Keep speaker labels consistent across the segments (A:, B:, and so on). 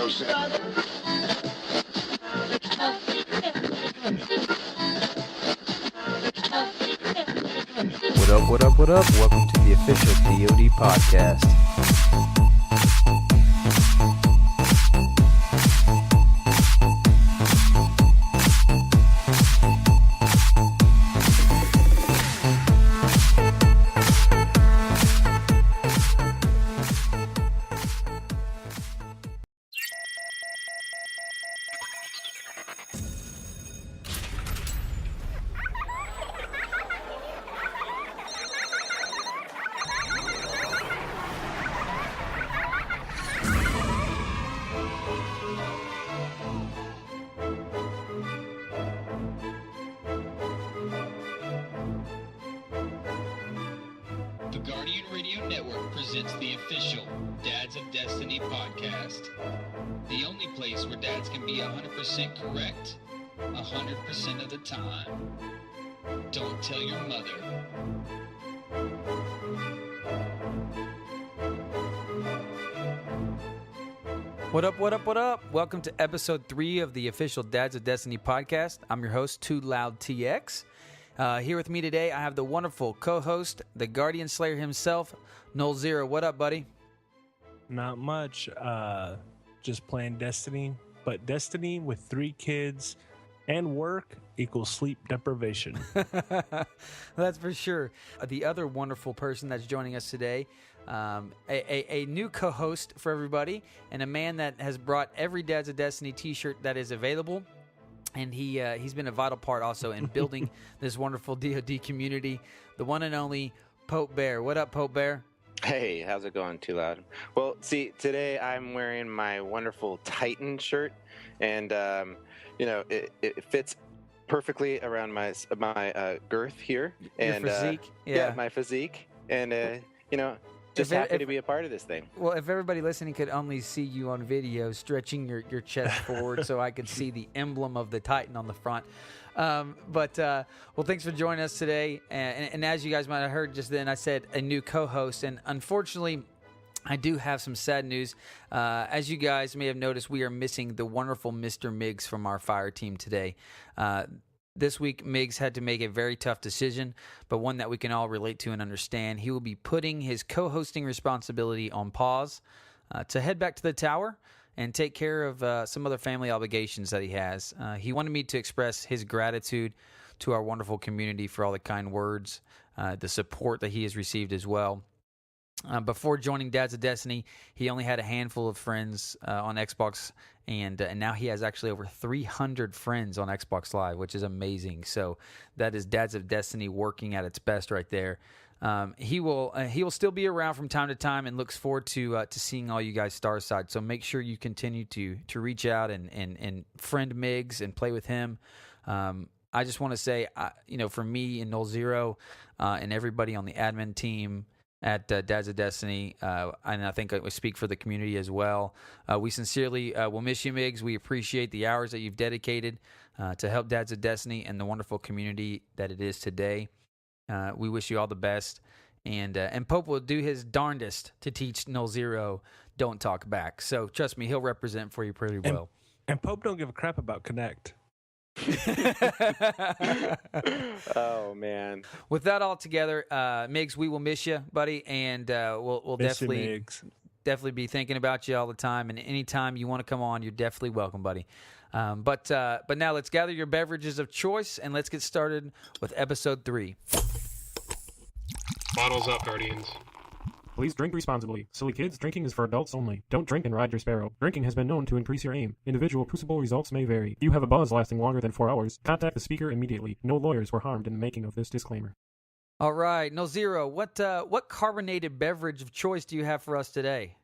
A: What up? Welcome to the official DoD Podcast.
B: The Guardian Radio Network presents the official Dads of Destiny podcast. The only place where dads can be 100% correct, 100% of the time. Don't tell your mother.
A: What up? Welcome to episode 3 of the official Dads of Destiny podcast. I'm your host, TwoLoudtx. Here with me today, I have the wonderful co-host, the Guardian Slayer himself, Nolxero. What up, buddy?
C: Not much. Just playing Destiny. But Destiny with 3 kids and work equals sleep deprivation.
A: That's for sure. The other wonderful person that's joining us today, a new co-host for everybody, and a man that has brought every Dads of Destiny t-shirt that is available. And he's been a vital part also in building this wonderful DoD community, the one and only POPEBEAR. What up, POPEBEAR?
D: Hey, how's it going, Too Loud? Well, see, today I'm wearing my wonderful Titan shirt, and it fits perfectly around my girth here, and
A: your physique,
D: yeah, my physique, and just happy to be a part of this thing.
A: Well, if everybody listening could only see you on video stretching your chest forward so I could see the emblem of the Titan on the front. Well, thanks for joining us today. And as you guys might have heard just then, I said a new co-host. And unfortunately, I do have some sad news. As you guys may have noticed, we are missing the wonderful Mr. Migs from our fire team today. This week, Migs had to make a very tough decision, but one that we can all relate to and understand. He will be putting his co-hosting responsibility on pause to head back to the tower and take care of some other family obligations that he has. He wanted me to express his gratitude to our wonderful community for all the kind words, the support that he has received as well. Before joining Dads of Destiny, he only had a handful of friends on Xbox, and now he has actually over 300 friends on Xbox Live, which is amazing. So that is Dads of Destiny working at its best right there. He will still be around from time to time and looks forward to seeing all you guys Starside. So make sure you continue to reach out and friend Migs and play with him. I just want to say, for me and Nolxero and everybody on the admin team at Dads of Destiny, and I think I speak for the community as well. We sincerely will miss you, Migs. We appreciate the hours that you've dedicated to help Dads of Destiny and the wonderful community that it is today. We wish you all the best, and Pope will do his darndest to teach Nolxero don't talk back. So trust me, he'll represent for you pretty well.
C: And Pope don't give a crap about Connect.
D: Oh man!
A: With that all together, Migs, we will miss you, buddy, and we'll definitely be thinking about you all the time. And anytime you want to come on, you're definitely welcome, buddy. But now let's gather your beverages of choice and let's get started with episode 3.
E: Bottles up, Guardians.
F: Please drink responsibly. Silly kids, drinking is for adults only. Don't drink and ride your sparrow. Drinking has been known to increase your aim. Individual crucible results may vary. If you have a buzz lasting longer than 4 hours, contact the speaker immediately. No lawyers were harmed in the making of this disclaimer.
A: All right, Nolxero, what carbonated beverage of choice do you have for us today?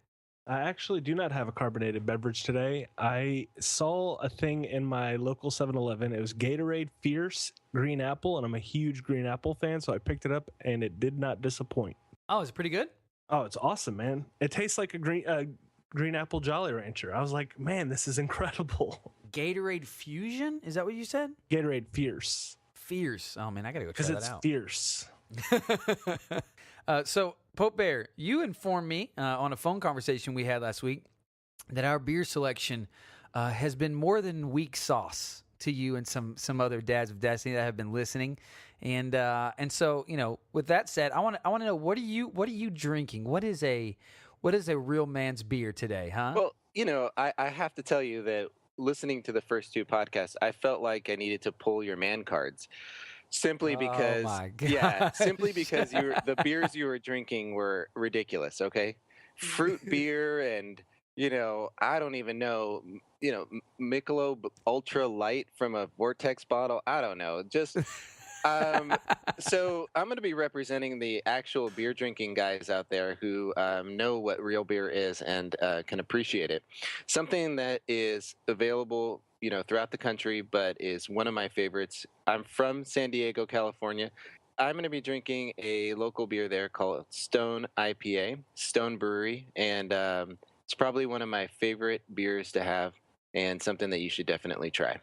C: I actually do not have a carbonated beverage today. I saw a thing in my local 7-Eleven. It was Gatorade Fierce Green Apple, and I'm a huge Green Apple fan, so I picked it up, and it did not disappoint.
A: Oh, is it pretty good?
C: Oh, it's awesome, man. It tastes like a green apple Jolly Rancher. I was like, man, this is incredible.
A: Gatorade Fusion? Is that what you said?
C: Gatorade Fierce.
A: Fierce. Oh, man, I got to go try that out.
C: Because it's fierce.
A: So, POPEBEAR, you informed me on a phone conversation we had last week that our beer selection has been more than weak sauce to you and some other Dads of Destiny that have been listening. And so, with that said, I want to know, what are you drinking? What is a real man's beer today, huh?
D: Well, I have to tell you that listening to the first two podcasts, I felt like I needed to pull your man cards. Simply because,
A: oh my gosh.
D: The beers you were drinking were ridiculous. Okay, fruit beer and I don't even know, Michelob Ultra Light from a Vortex bottle. I don't know, just. So I'm going to be representing the actual beer drinking guys out there who know what real beer is and can appreciate it. Something that is available, throughout the country, but is one of my favorites. I'm from San Diego, California. I'm going to be drinking a local beer there called Stone IPA, Stone Brewery, and it's probably one of my favorite beers to have and something that you should definitely try.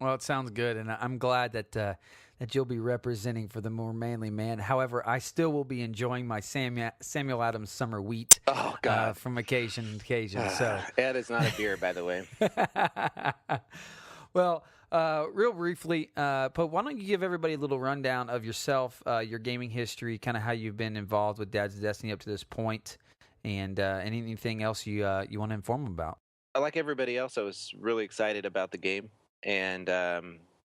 A: Well, it sounds good, and I'm glad that you'll be representing for the more manly man. However, I still will be enjoying my Samuel Adams Summer Wheat from occasion to occasion. So
D: that is not a beer, by the way.
A: Well, real briefly, Pope, why don't you give everybody a little rundown of yourself, your gaming history, kind of how you've been involved with Dads of Destiny up to this point, and anything else you want to inform them about.
D: Like everybody else, I was really excited about the game and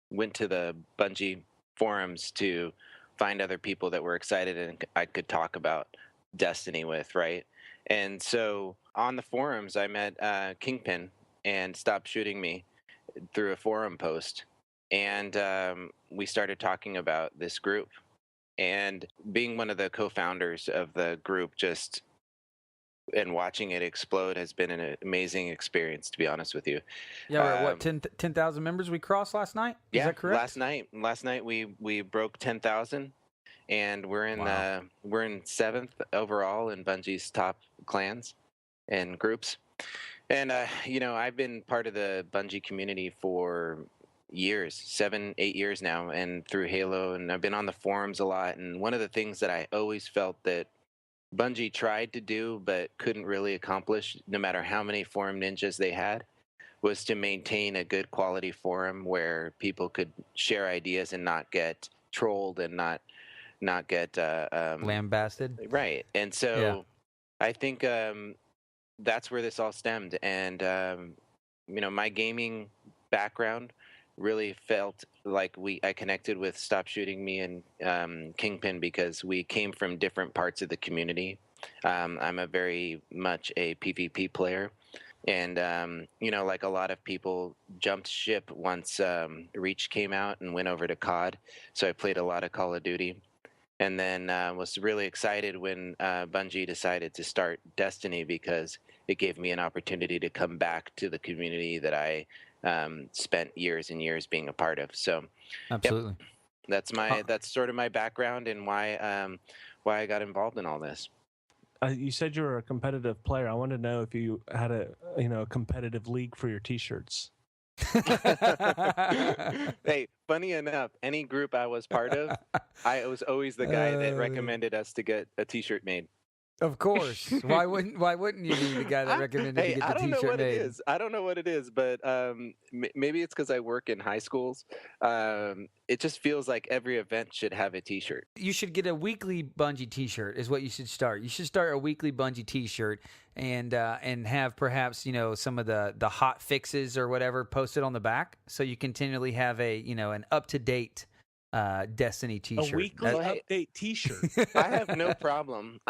D: went to the Bungie forums to find other people that were excited and I could talk about Destiny with, right? And so on the forums, I met Kingpin and Stop Shooting Me through a forum post. And we started talking about this group. And being one of the co-founders of the group and watching it explode has been an amazing experience, to be honest with you.
A: Yeah, we're at what, 10,000 members we crossed last night? Is that correct?
D: Last night we broke 10,000, and we're in we're in 7th overall in Bungie's top clans and groups. And I've been part of the Bungie community for years, 7-8 years now, and through Halo, and I've been on the forums a lot. And one of the things that I always felt that Bungie tried to do but couldn't really accomplish, no matter how many forum ninjas they had, was to maintain a good quality forum where people could share ideas and not get trolled and not get
A: lambasted.
D: Right. And so I think that's where this all stemmed. And my gaming background really felt like I connected with Stop Shooting Me and Kingpin because we came from different parts of the community. I'm a very much a PvP player, and like a lot of people, jumped ship once Reach came out and went over to COD. So I played a lot of Call of Duty, and then was really excited when Bungie decided to start Destiny because it gave me an opportunity to come back to the community that I spent years and years being a part of. So
A: absolutely,
D: that's sort of my background and why I got involved in all this.
C: You said you were a competitive player. I want to know if you had a competitive league for your T-shirts.
D: Hey, funny enough, any group I was part of, I was always the guy that recommended us to get a T-shirt made.
A: Of course. Why wouldn't you be the guy that recommended to get the T-shirt made?
D: I don't know what it is, but maybe it's because I work in high schools. It just feels like every event should have a T-shirt.
A: You should get a weekly Bungie T-shirt is what you should start. You should start a weekly Bungie T-shirt and have perhaps some of the hot fixes or whatever posted on the back, so you continually have an up-to-date Destiny T-shirt.
C: A weekly update T-shirt.
D: I have no problem.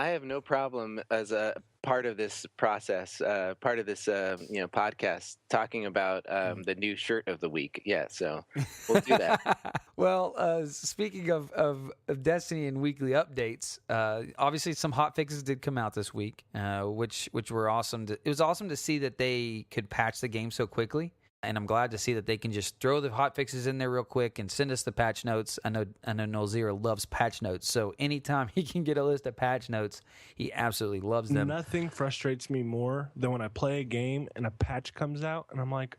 D: As a part of this process, part of this podcast, talking about the new shirt of the week. Yeah, so we'll do that.
A: Well, speaking of Destiny and weekly updates, obviously some hot fixes did come out this week, which were awesome. It was awesome to see that they could patch the game so quickly. And I'm glad to see that they can just throw the hot fixes in there real quick and send us the patch notes. I know Nolxero loves patch notes, so anytime he can get a list of patch notes, he absolutely loves them.
C: Nothing frustrates me more than when I play a game and a patch comes out and I'm like,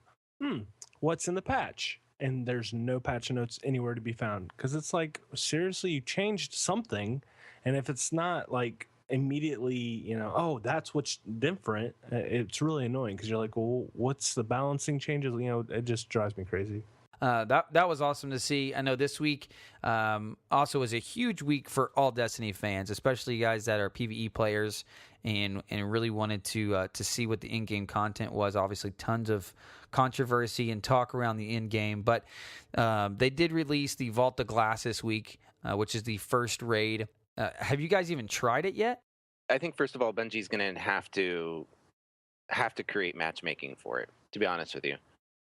C: what's in the patch? And there's no patch notes anywhere to be found. Because it's like, seriously, you changed something, and if it's not like immediately, oh, that's what's different. It's really annoying because you're like, well, what's the balancing changes? It just drives me crazy.
A: That was awesome to see. I know this week also was a huge week for all Destiny fans, especially guys that are PvE players and really wanted to see what the in-game content was. Obviously, tons of controversy and talk around the in-game, but they did release the Vault of Glass this week, which is the first raid. Have you guys even tried it yet?
D: I think first of all, Bungie's going to have to create matchmaking for it. To be honest with you,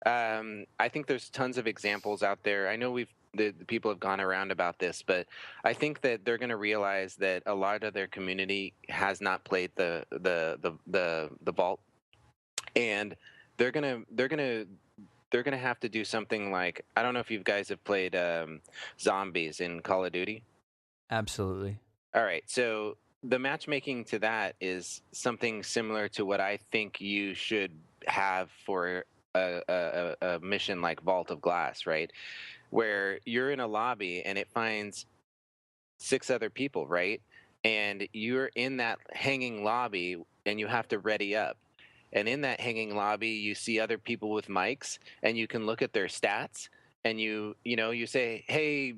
D: I think there's tons of examples out there. I know the people have gone around about this, but I think that they're going to realize that a lot of their community has not played the vault, and they're gonna have to do something like, I don't know if you guys have played zombies in Call of Duty.
A: Absolutely.
D: All right, so the matchmaking to that is something similar to what I think you should have for a mission like Vault of Glass, right? Where you're in a lobby and it finds 6 other people, right? And you're in that hanging lobby and you have to ready up. And in that hanging lobby, you see other people with mics and you can look at their stats and you say, hey,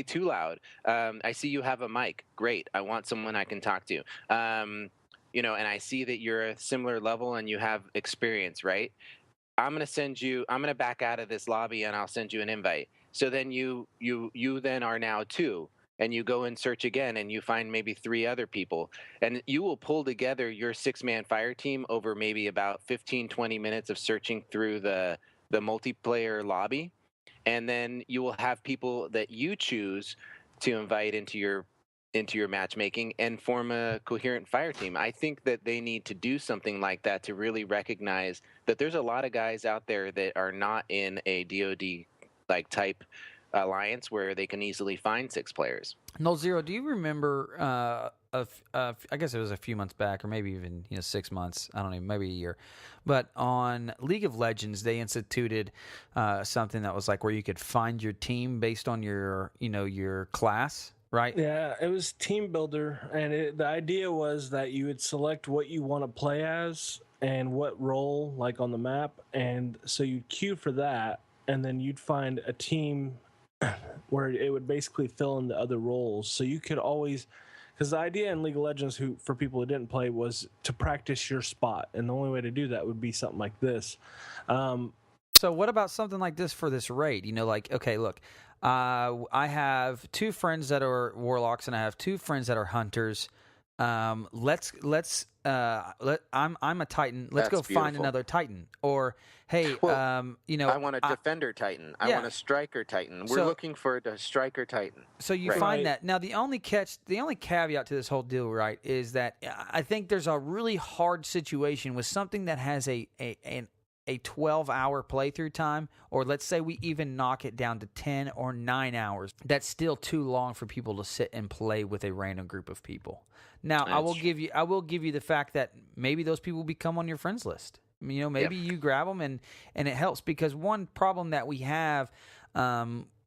D: Too Loud, I see you have a mic. Great. I want someone I can talk to. And I see that you're a similar level and you have experience, right? I'm going to back out of this lobby and I'll send you an invite. So then you then are now 2, and you go and search again and you find maybe 3 other people, and you will pull together your 6-man fire team over maybe about 15-20 minutes of searching through the multiplayer lobby. And then you will have people that you choose to invite into your matchmaking and form a coherent fire team. I think that they need to do something like that to really recognize that there's a lot of guys out there that are not in a DoD like type alliance where they can easily find 6 players.
A: Nolxero, do you remember? I guess it was a few months back, or maybe even 6 months. I don't know, maybe a year. But on League of Legends, they instituted something that was like where you could find your team based on your class, right?
C: Yeah, it was Team Builder, and the idea was that you would select what you want to play as and what role, like on the map, and so you'd queue for that, and then you'd find a team where it would basically fill in the other roles. So you could always, because the idea in League of Legends, for people who didn't play, was to practice your spot, and the only way to do that would be something like this.
A: So what about something like this for this raid? Okay, look, I have 2 friends that are warlocks, and I have 2 friends that are hunters. I'm a Titan. Let's go find another Titan. Or hey,
D: I want a defender Titan. I want a striker Titan. We're looking for a striker Titan.
A: So you find that. Now the only caveat to this whole deal, right, is that I think there's a really hard situation with something that has a 12-hour playthrough time, or let's say we even knock it down to 10 or 9 hours. That's still too long for people to sit and play with a random group of people. Now, I will give you the fact that maybe those people become on your friends list. Maybe you grab them and it helps, because one problem that we have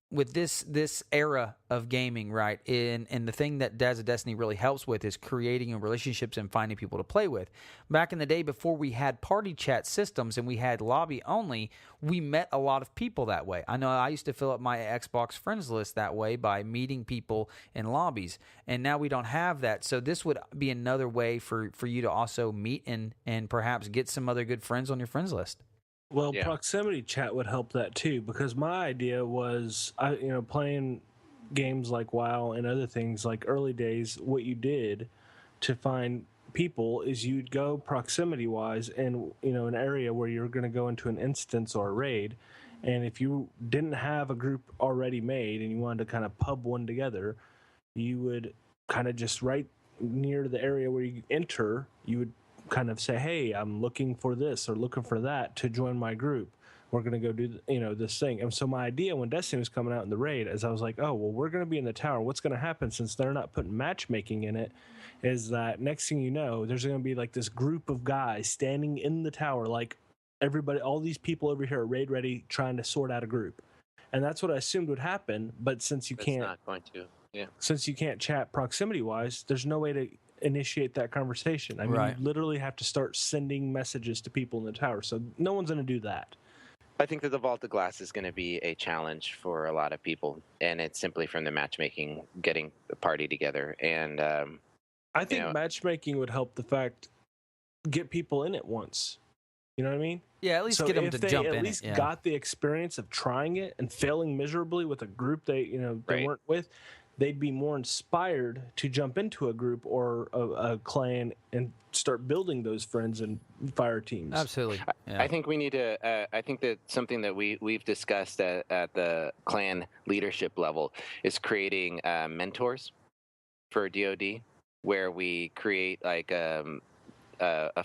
A: with this era of gaming, right, and the thing that Dads of Destiny really helps with is creating relationships and finding people to play with. Back in the day, before we had party chat systems and we had lobby only, we met a lot of people that way. I know I used to fill up my Xbox friends list that way by meeting people in lobbies, and now we don't have that. So this would be another way for you to also meet and perhaps get some other good friends on your friends list.
C: Well, proximity chat would help that too, because my idea was, playing games like WoW and other things like early days, what you did to find people is you'd go proximity-wise in, an area where you're going to go into an instance or a raid, and if you didn't have a group already made and you wanted to kind of pub one together, you would kind of just right near the area where you enter, you would kind of say, hey, I'm looking for this or looking for that to join my group. We're going to go do this thing. And so my idea when Destiny was coming out in the raid is I was like, oh, well, we're going to be in the tower. What's going to happen, since they're not putting matchmaking in it, is that next thing you know, there's going to be like this group of guys standing in the tower, like everybody, all these people over here are raid ready, trying to sort out a group. And that's what I assumed would happen. But since you can't,
D: not going to. Yeah.
C: Since you can't chat proximity wise, there's no way to initiate that conversation. I mean,
A: Right.
C: you literally have to start sending messages to people in the tower. So no one's going to do that.
D: I think that the Vault of Glass is going to be a challenge for a lot of people, and it's simply from the matchmaking, getting the party together. And
C: I think matchmaking would help the fact get people in it once. You know what I mean?
A: Yeah, at least
C: So
A: get them
C: if
A: to
C: they
A: jump
C: at
A: in
C: least
A: it. Yeah.
C: got the experience of trying it and failing miserably with a group they
D: Right.
C: weren't with, they'd be more inspired to jump into a group or a clan and start building those friends and fire teams.
A: Absolutely. Yeah.
D: I think we need to. I think that something that we've discussed at the clan leadership level is creating mentors for DoD, where we create like a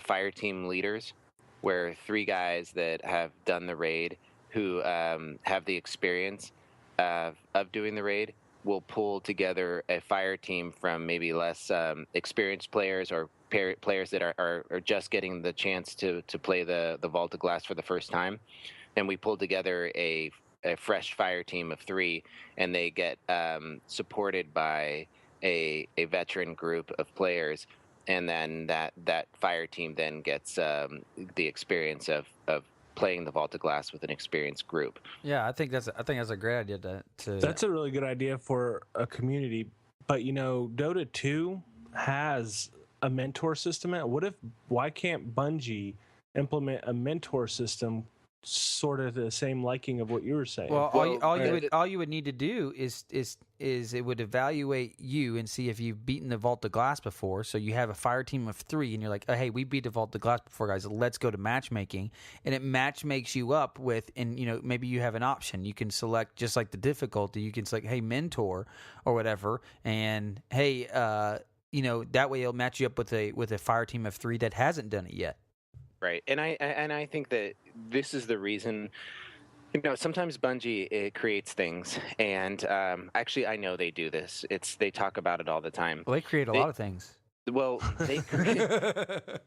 D: fire team leaders, where 3 guys that have done the raid who have the experience of doing the raid will pull together a fire team from maybe less experienced players or players that are just getting the chance to play the Vault of Glass for the first time, and we pull together a fresh fire team of 3, and they get supported by a veteran group of players, and then that fire team then gets the experience of playing the Vault of Glass with an experienced group.
A: Yeah, I think that's a great idea to
C: That's a really good idea for a community. But Dota 2 has a mentor system. Why can't Bungie implement a mentor system, sort of the same liking of what you were saying?
A: Well,
D: Well,
A: all you would need to do is it would evaluate you and see if you've beaten the Vault of Glass before. So you have a fire team of 3, and you're like, oh, hey, we beat the Vault of Glass before, guys. Let's go to matchmaking, and it matchmakes you up with, and maybe you have an option. You can select just like the difficulty. You can select, hey, mentor or whatever, and hey, that way it'll match you up with a fire team of 3 that hasn't done it yet.
D: Right, and I think that this is the reason. Sometimes Bungie it creates things, and actually I know they do this. They talk about it all the time.
A: Well, they create a lot of things.
D: Well, they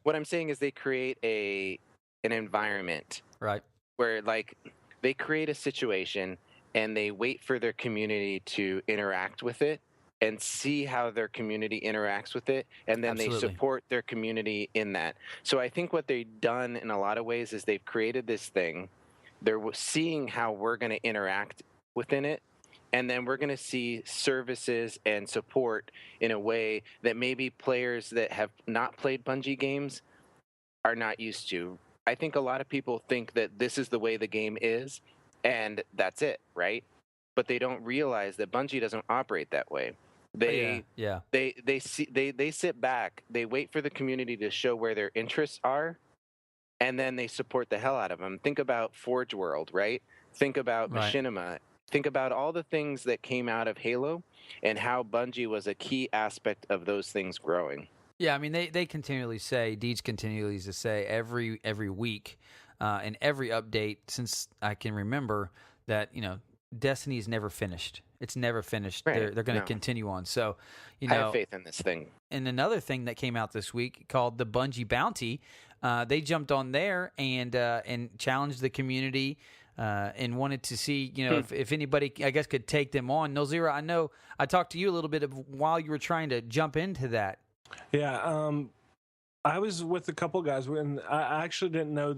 D: what I'm saying is they create an environment
A: Right.
D: where like they create a situation and they wait for their community to interact with it and see how their community interacts with it, and then
A: Absolutely.
D: they support their community in that. So I think what they've done in a lot of ways is they've created this thing. They're seeing how we're going to interact within it, and then we're going to see services and support in a way that maybe players that have not played Bungie games are not used to. I think a lot of people think that this is the way the game is, and that's it, right? But they don't realize that Bungie doesn't operate that way. They sit back, they wait for the community to show where their interests are, and then they support the hell out of them. Think about Forge World, right? Think about Machinima. Think about all the things that came out of Halo and how Bungie was a key aspect of those things growing.
A: Yeah, I mean, they continually say, Deej continues to say every week and every update since I can remember that, Destiny is never finished. It's never finished.
D: Right.
A: They're going to continue on. So,
D: I have faith in this thing.
A: And another thing that came out this week called the Bungie Bounty, they jumped on there and challenged the community and wanted to see, if anybody, I guess, could take them on. Nolxero, I know I talked to you a little bit while you were trying to jump into that.
C: Yeah, I was with a couple guys when I actually didn't know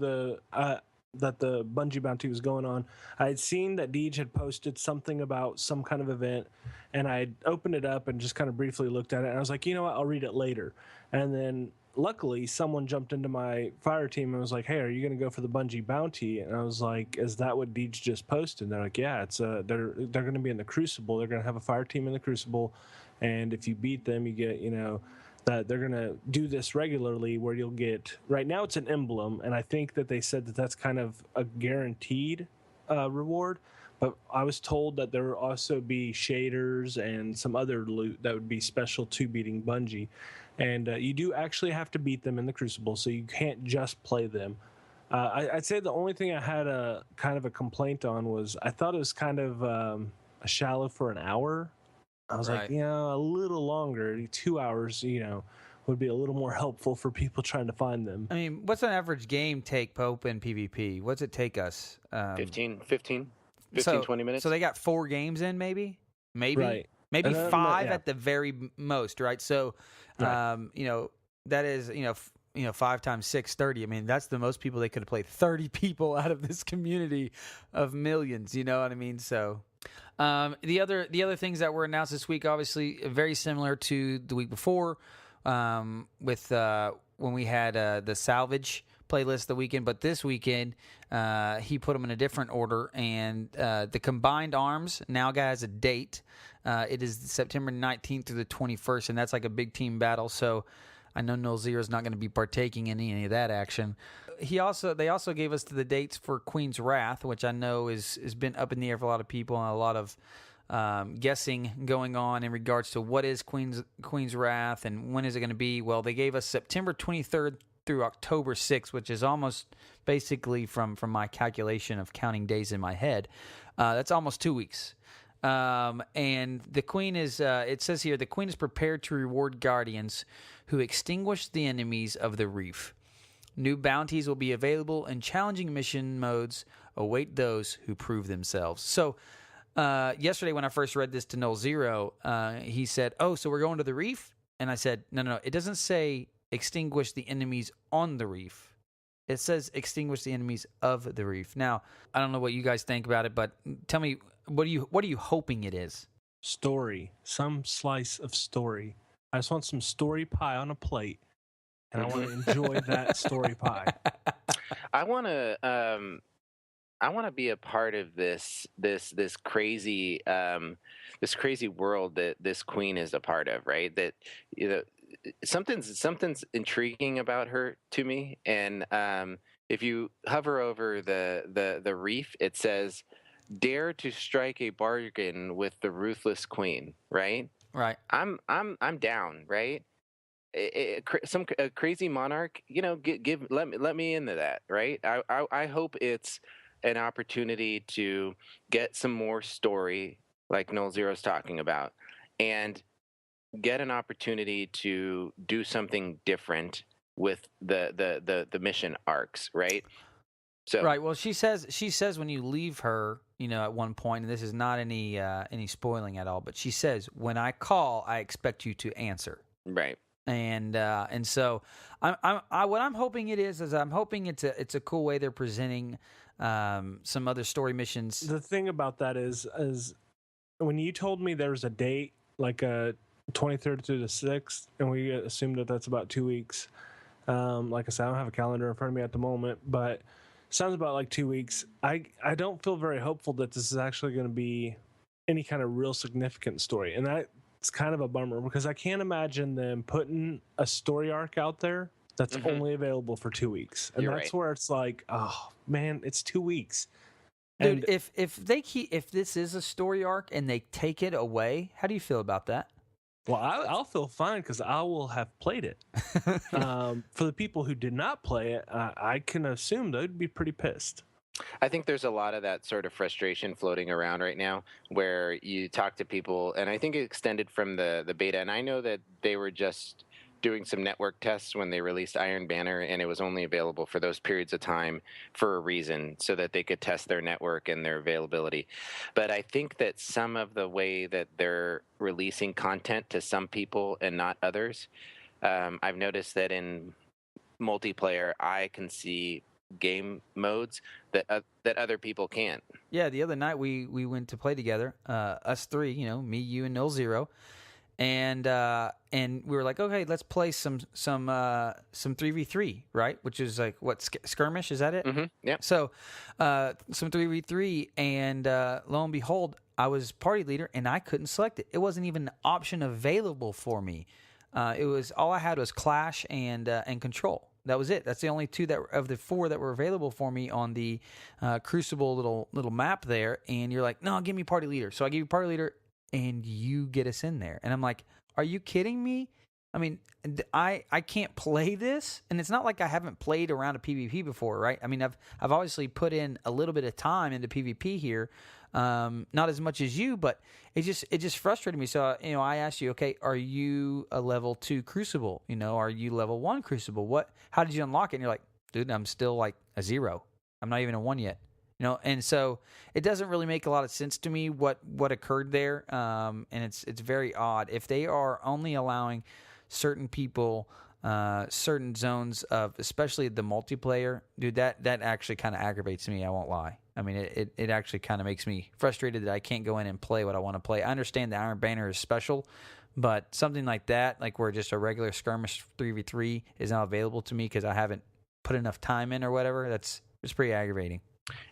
C: that the Bungie Bounty was going on. I had seen that Deej had posted something about some kind of event, and I opened it up and just kind of briefly looked at it, and I was like, you know what, I'll read it later. And then luckily someone jumped into my fire team and was like, hey, are you going to go for the Bungie Bounty? And I was like, is that what Deej just posted? And they're like, yeah, it's they're going to be in the Crucible. They're going to have a fire team in the Crucible, and if you beat them, you get, that they're going to do this regularly where you'll get, right now it's an emblem, and I think that they said that that's kind of a guaranteed reward, but I was told that there will also be shaders and some other loot that would be special to beating Bungie, and you do actually have to beat them in the Crucible, so you can't just play them. I'd say the only thing I had a kind of a complaint on was I thought it was kind of shallow for an hour. I was like, a little longer, 2 hours, would be a little more helpful for people trying to find them.
A: I mean, what's an average game take, Pope, in PvP? What's it take us?
D: 15, 20 minutes.
A: So they got 4 games in, maybe?
C: Right.
A: maybe
C: And,
A: 5
C: yeah.
A: at the very most, right? So,
C: Right.
A: that is, 5 times 6, 30. I mean, that's the most people they could have played. 30 people out of this community of millions. You know what I mean? So, the other things that were announced this week, obviously, very similar to the week before, with when we had the salvage playlist the weekend, but this weekend he put them in a different order, and the combined arms now has a date. It is September 19th through the 21st, and that's like a big team battle. So I know Nolxero is not going to be partaking in any of that action. They also gave us the dates for Queen's Wrath, which I know has been up in the air for a lot of people, and a lot of guessing going on in regards to what is Queen's Wrath and when is it going to be. Well, they gave us September 23rd through October 6th, which is almost basically from my calculation of counting days in my head. That's almost 2 weeks. And the Queen is, it says here, the Queen is prepared to reward guardians who extinguish the enemies of the reef. New bounties will be available, and challenging mission modes await those who prove themselves. So, yesterday when I first read this to Nolxero, he said, "Oh, so we're going to the reef?" And I said, No. It doesn't say extinguish the enemies on the reef. It says extinguish the enemies of the reef. Now, I don't know what you guys think about it, but tell me, what are you hoping it is?
C: Story. Some slice of story. I just want some story pie on a plate, and I want to enjoy that story pie.
D: I want to be a part of this crazy world that this queen is a part of, right? That something's intriguing about her to me, and if you hover over the reef, it says, "Dare to strike a bargain with the ruthless queen," right?
A: Right.
D: I'm down, right? A crazy monarch, let me into that, right? I hope it's an opportunity to get some more story, like Nolxero's talking about, and get an opportunity to do something different with the mission arcs, right? So
A: Right. Well, she says when you leave her, at one point, and this is not any spoiling at all, but she says, "When I call, I expect you to answer."
D: right.
A: And so what I'm hoping it is I'm hoping it's a cool way they're presenting some other story missions.
C: The thing about that is when you told me there was a date, like a 23rd through the 6th, and we assumed that that's about 2 weeks. Like I said, I don't have a calendar in front of me at the moment, but sounds about like 2 weeks. I don't feel very hopeful that this is actually going to be any kind of real significant story, and that's kind of a bummer, because I can't imagine them putting a story arc out there that's only available for 2 weeks, and
D: You're
C: that's
D: right.
C: where it's like, oh man, it's 2 weeks.
A: Dude,
C: And
A: if this is a story arc and they take it away, how do you feel about that?
C: well, I'll feel fine because I will have played it. For the people who did not play it, I can assume they'd be pretty pissed.
D: I think there's a lot of that sort of frustration floating around right now, where you talk to people, and I think it extended from the beta. And I know that they were just doing some network tests when they released Iron Banner, and it was only available for those periods of time for a reason, so that they could test their network and their availability. But I think that some of the way that they're releasing content to some people and not others, I've noticed that in multiplayer, I can see game modes that other people can't.
A: Yeah, the other night we went to play together, us three, me, you, and Nolxero, and we were like, okay, let's play some 3v3, right? Which is like what, skirmish? Is that it?
D: Mm-hmm. Yeah.
A: So some 3v3, and lo and behold, I was party leader, and I couldn't select it. It wasn't even an option available for me. It was all I had was Clash and Control. That was it. That's the only two of the four that were available for me on the Crucible little map there. And you're like, no, give me party leader. So I give you party leader, and you get us in there. And I'm like, are you kidding me? I mean, I can't play this, and it's not like I haven't played around a PvP before, right? I mean, I've obviously put in a little bit of time into PvP here, not as much as you, but it just frustrated me. So I asked you, okay, are you a level 2 Crucible? Are you level 1 Crucible? How did you unlock it? And you're like, dude, I'm still like a 0. I'm not even a 1 yet. And so it doesn't really make a lot of sense to me what occurred there, and it's very odd. If they are only allowing certain people certain zones of, especially the multiplayer, dude, that actually kind of aggravates me. I won't lie. I mean, it actually kind of makes me frustrated that I can't go in and play what I want to play. I understand the Iron Banner is special, but something like that, like where just a regular skirmish 3v3 is not available to me because I haven't put enough time in or whatever, it's pretty aggravating.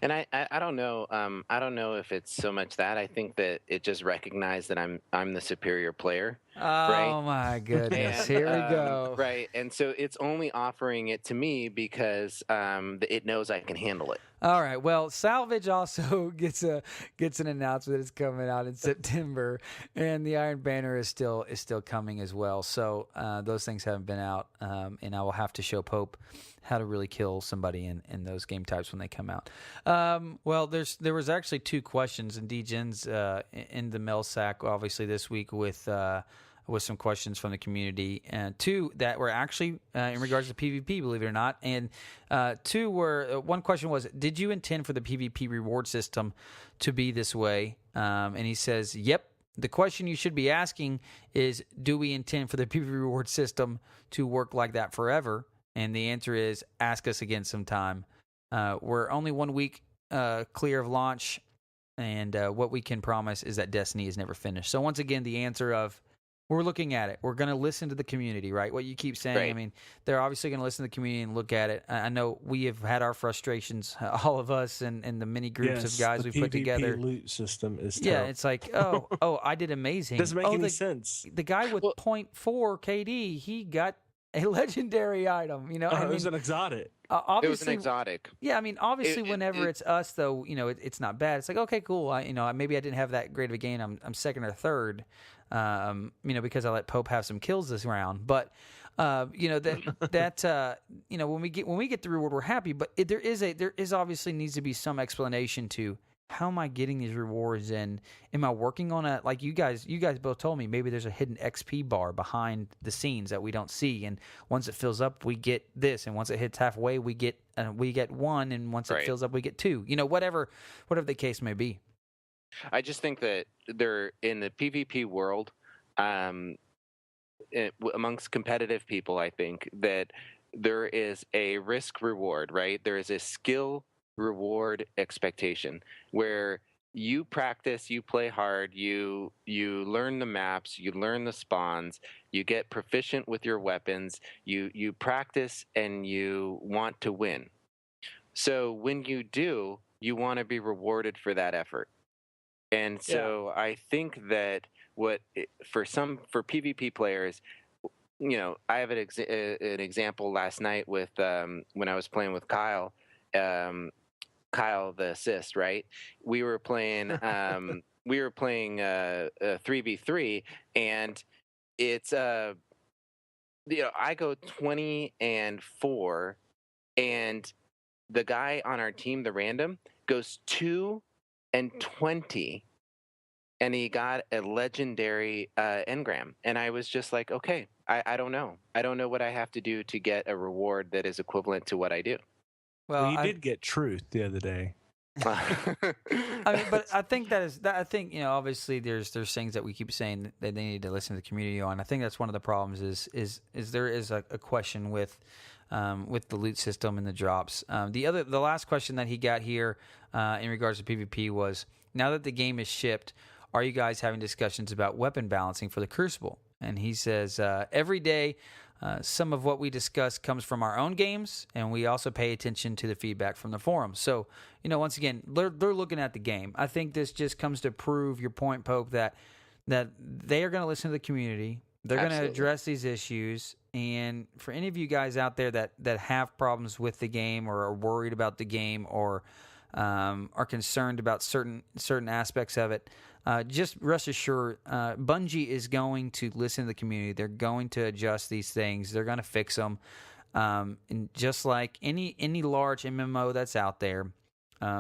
D: And I don't know. I don't know if it's so much that. I think that it just recognized that I'm the superior player.
A: Oh
D: right?
A: My goodness!
D: And,
A: Here we go.
D: Right, and so it's only offering it to me because it knows I can handle it.
A: All right. Well, Salvage also gets an announcement that it's coming out in September, and the Iron Banner is still coming as well. So those things haven't been out, and I will have to show Pope how to really kill somebody in those game types when they come out. Well, there was actually 2 questions in DGen's in the mail sack, obviously this week with some questions from the community, and 2 that were actually in regards to PvP, believe it or not. And 2 were, one question was, did you intend for the PvP reward system to be this way? And he says, yep. The question you should be asking is, do we intend for the PvP reward system to work like that forever? And the answer is, ask us again sometime. We're only 1 week clear of launch, and what we can promise is that Destiny is never finished. So once again, the answer of, we're looking at it. We're going to listen to the community, right? What you keep saying.
D: Right.
A: I mean, they're obviously going to listen to the community and look at it. I know we have had our frustrations, all of us, and the many groups of guys we put together.
C: The PvP loot system is
A: terrible.
C: terrible.
A: It's like, I did amazing.
C: Doesn't make any sense.
A: The guy with 0.4 KD, he got a legendary item.
C: It was an exotic.
D: It was an exotic.
A: Yeah, I mean, obviously, whenever it's us, though, it's not bad. It's like, okay, cool. Maybe I didn't have that great of a game. I'm second or third, because I let Pope have some kills this round. But, when we get the reward, we're happy. But there is obviously needs to be some explanation to, how am I getting these rewards, and am I working on a, like you guys both told me, maybe there's a hidden XP bar behind the scenes that we don't see, and once it fills up, we get this, and once it hits halfway, we get 1, and once it fills up, we get 2. Whatever the case may be.
D: I just think that they're in the PvP world, amongst competitive people. I think that there is a risk reward, right? There is a skill reward expectation where you practice, you play hard, you learn the maps, you learn the spawns, you get proficient with your weapons, you practice, and you want to win. So when you do, you want to be rewarded for that effort. And so I think that for PvP players, I have an example last night with when I was playing with Kyle. Kyle the assist, right? We were playing 3v3, and it's I go 20-4, and the guy on our team, the random, goes 2-20, and he got a legendary engram, and I was just like, okay, I don't know what I have to do to get a reward that is equivalent to what I do.
C: Well, you did get truth the other day.
A: But I think obviously there's things that we keep saying that they need to listen to the community on. I think that's one of the problems is there is a question with the loot system and the drops. The last question that he got here in regards to PvP was, now that the game is shipped, are you guys having discussions about weapon balancing for the Crucible? And he says, every day, some of what we discuss comes from our own games, and we also pay attention to the feedback from the forums. So, once again, they're looking at the game. I think this just comes to prove your point, Pope, that they are going to listen to the community. They're going to address these issues. And for any of you guys out there that have problems with the game, or are worried about the game, or are concerned about certain aspects of it, just rest assured, Bungie is going to listen to the community. They're going to adjust these things. They're going to fix them. And just like any large MMO that's out there,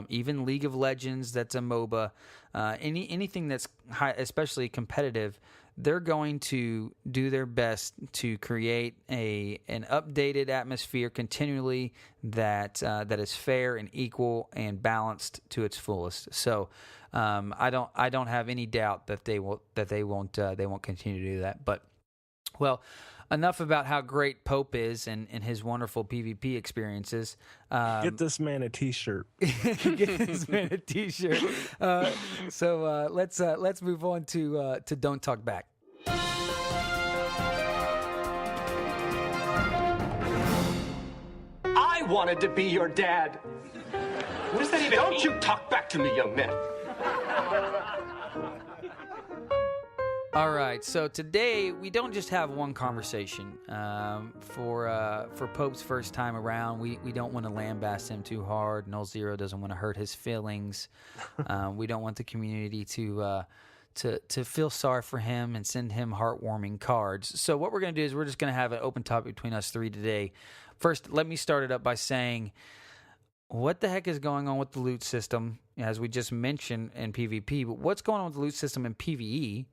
A: even League of Legends that's a MOBA, anything that's high, especially competitive, they're going to do their best to create an updated atmosphere continually that is fair and equal and balanced to its fullest. So I don't have any doubt that they won't continue to do that. But well, enough about how great Pope is and his wonderful PvP experiences.
C: Get this man a T-shirt.
A: Get this man a T-shirt. So let's move on to Don't Talk Back.
E: I wanted to be your dad.
G: What does that even
E: Don't
G: mean?
E: you talk back to me, young man.
A: All right, so today we don't just have one conversation. For Pope's first time around, we don't want to lambaste him too hard. Nolxero doesn't want to hurt his feelings. We don't want the community to feel sorry for him and send him heartwarming cards. So what we're going to do is we're just going to have an open topic between us three today. First, let me start it up by saying, what the heck is going on with the loot system, as we just mentioned in PvP, but what's going on with the loot system in PvE?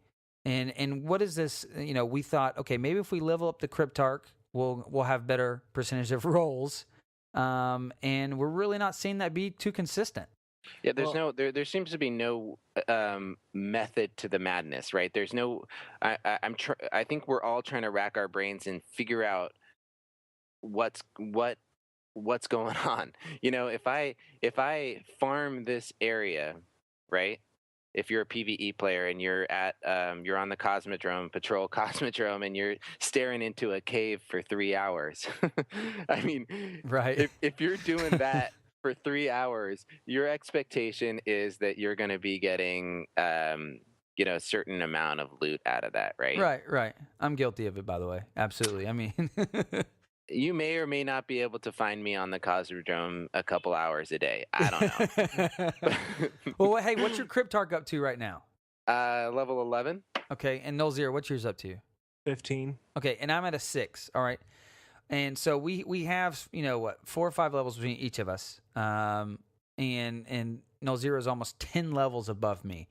A: And what is this? We thought, okay, maybe if we level up the Cryptarch, we'll have better percentage of rolls. And we're really not seeing that be too consistent.
D: Yeah, there seems to be no method to the madness, right? There's no. I think we're all trying to rack our brains and figure out what's going on. If I farm this area, right? If you're a PvE player and you're on the Patrol Cosmodrome, and you're staring into a cave for 3 hours, I mean,
A: right?
D: If you're doing that for 3 hours, your expectation is that you're going to be getting, a certain amount of loot out of that, right?
A: Right. I'm guilty of it, by the way. Absolutely. I mean,
D: you may or may not be able to find me on the Cosmodrome a couple hours a day. I don't know.
A: Well, hey, what's your Cryptarch up to right now?
D: Level 11.
A: Okay, and Nolxero, what's yours up to?
C: 15.
A: Okay, and I'm at a 6. All right, and so we have 4 or 5 levels between each of us, and Nolxero is almost 10 levels above me,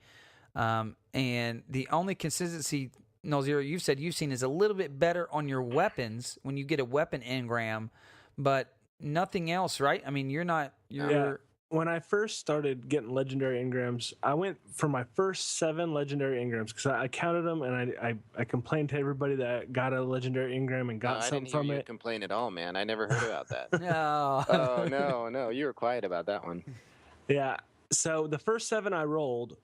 A: and the only consistency, Nolxero, you've said you've seen is a little bit better on your weapons when you get a weapon engram, but nothing else, right? I mean,
C: Yeah. When I first started getting legendary engrams, I went for my first 7 legendary engrams because I counted them, and I complained to everybody that I got a legendary engram and got something from it.
D: I didn't hear you complain at all, man. I never heard about that.
A: No.
D: Oh, no. You were quiet about that one.
C: Yeah. So the first 7 I rolled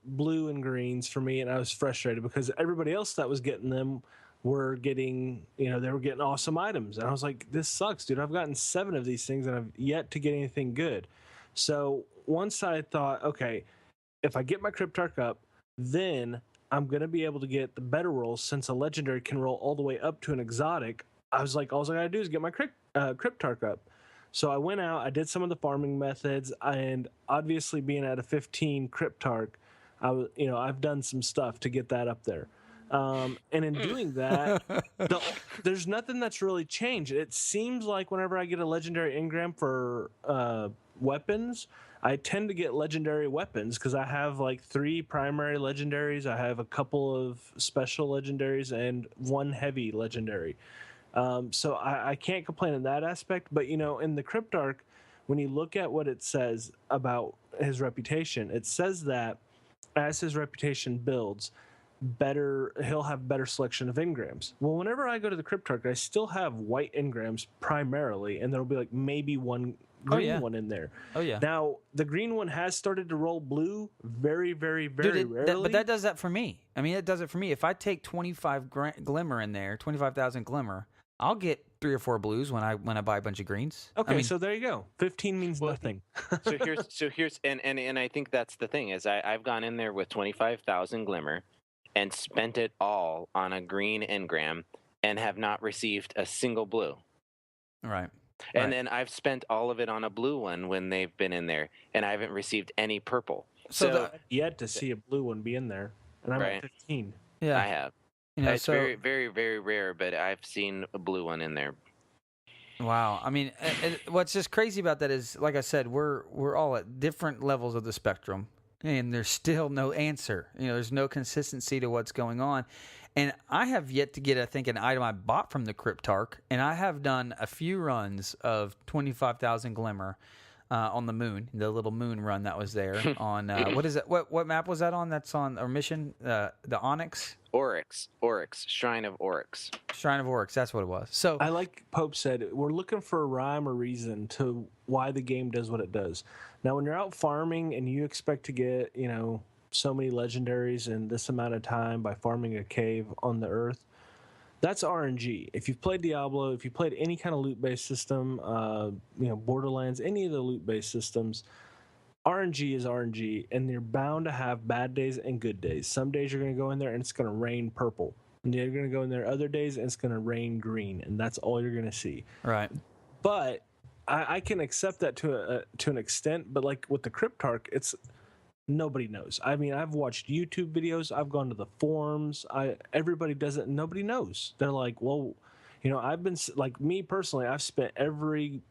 C: blue and greens for me, and I was frustrated because everybody else that was getting them were getting, they were getting awesome items. And I was like, this sucks, dude. I've gotten 7 of these things and I've yet to get anything good. So once I thought, okay, if I get my Cryptarch up, then I'm going to be able to get the better rolls since a legendary can roll all the way up to an exotic. I was like, all I got to do is get my Cryptarch up. So I went out, I did some of the farming methods, and obviously being at a 15 Cryptarch, I've done some stuff to get that up there. And in doing that, there's nothing that's really changed. It seems like whenever I get a legendary engram for weapons, I tend to get legendary weapons because I have like 3 primary legendaries. I have a couple of special legendaries and 1 heavy legendary. So I can't complain in that aspect. But, in the Cryptarch, when you look at what it says about his reputation, it says that as his reputation builds, he'll have better selection of engrams. Well, whenever I go to the Cryptarch, I still have white engrams primarily, and there'll be like maybe 1 green one in there.
A: Oh, yeah.
C: Now, the green one has started to roll blue very, very, very rarely.
A: But that does that for me. I mean, it does it for me. If I take 25 glimmer in there, 25,000 glimmer, I'll get 3 or 4 blues when I buy a bunch of greens.
C: Okay, so there you go. 15 means nothing.
D: so here's and I think that's the thing is I've gone in there with 25,000 glimmer and spent it all on a green engram and have not received a single blue.
A: Right.
D: And then I've spent all of it on a blue one when they've been in there, and I haven't received any purple. So
C: yet to see a blue one be in there, and I'm at 15.
A: Yeah,
D: I have. It's very, very, very rare, but I've seen a blue one in there.
A: Wow. I mean, what's just crazy about that is, like I said, we're all at different levels of the spectrum, and there's still no answer. There's no consistency to what's going on. And I have yet to get, I think, an item I bought from the Cryptarch, and I have done a few runs of 25,000 Glimmer on the moon, the little moon run that was there on, what is it? What map was that on? That's on our mission, the Onyx?
D: Oryx, Shrine of Oryx.
A: Shrine of Oryx, that's what it was. So
C: I like Pope said, we're looking for a rhyme or reason to why the game does what it does. Now, when you're out farming and you expect to get, so many legendaries in this amount of time by farming a cave on the earth, that's RNG. If you've played Diablo, if you played any kind of loot-based system, Borderlands, any of the loot-based systems, RNG is RNG, and you're bound to have bad days and good days. Some days you're going to go in there and it's going to rain purple. And you're going to go in there other days and it's going to rain green, and that's all you're going to see.
A: Right.
C: But I can accept that to an extent, but like with the Cryptarch, it's nobody knows. I mean, I've watched YouTube videos. I've gone to the forums. Everybody does it, and nobody knows. They're like, well, I've been, like me personally, I've spent every